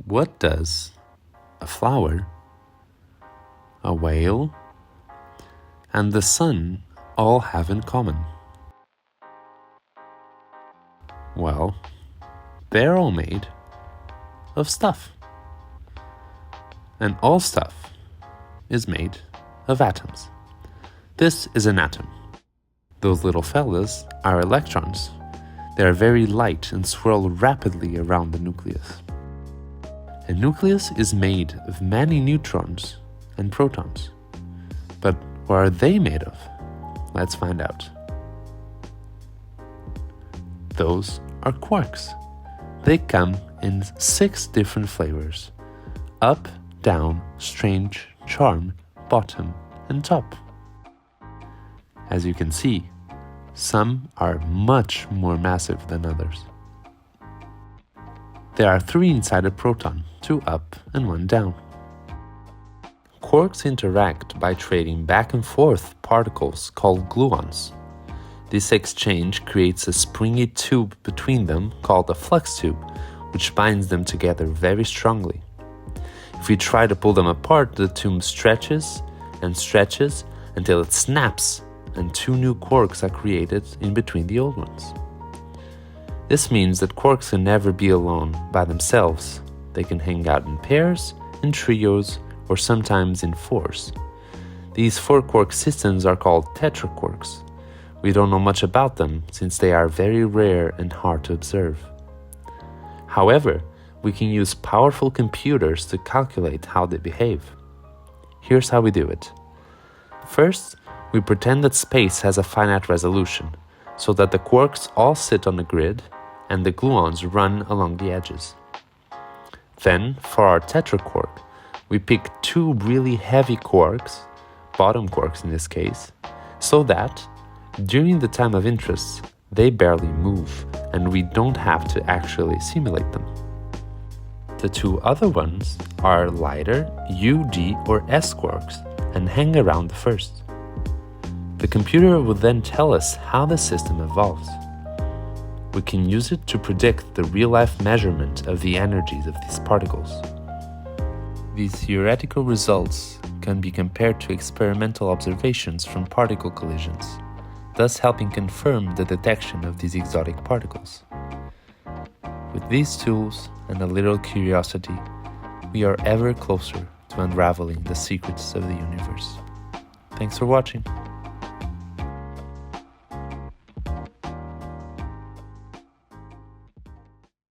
What does a flower, a whale, and the sun all have in common? Well, they're all made of stuff. And all stuff is made of atoms. This is an atom. Those little fellas are electrons. They are very light and swirl rapidly around the nucleus. A nucleus is made of many neutrons and protons. But what are they made of? Let's find out. Those are quarks. They come in 6 different flavors: up, down, strange, charm, bottom, and top. As you can see, some are much more massive than others. There are 3 inside a proton, 2 up and 1 down. Quarks interact by trading back and forth particles called gluons. This exchange creates a springy tube between them called a flux tube, which binds them together very strongly. If we try to pull them apart, the tube stretches and stretches until it snaps and 2 new quarks are created in between the old ones. This means that quarks can never be alone by themselves. They can hang out in pairs, in trios, or sometimes in 4s. These 4-quark systems are called tetraquarks. We don't know much about them since they are very rare and hard to observe. However, we can use powerful computers to calculate how they behave. Here's how we do it. First, we pretend that space has a finite resolution, so that the quarks all sit on the grid and the gluons run along the edges. Then, for our tetraquark, we pick 2 really heavy quarks, bottom quarks in this case, so that, during the time of interest, they barely move and we don't have to actually simulate them. The 2 other ones are lighter U, D, or S quarks and hang around the first. The computer will then tell us how the system evolves. We can use it to predict the real-life measurement of the energies of these particles. These theoretical results can be compared to experimental observations from particle collisions, thus helping confirm the detection of these exotic particles. With these tools and a little curiosity, we are ever closer to unraveling the secrets of the universe. Thanks for watching.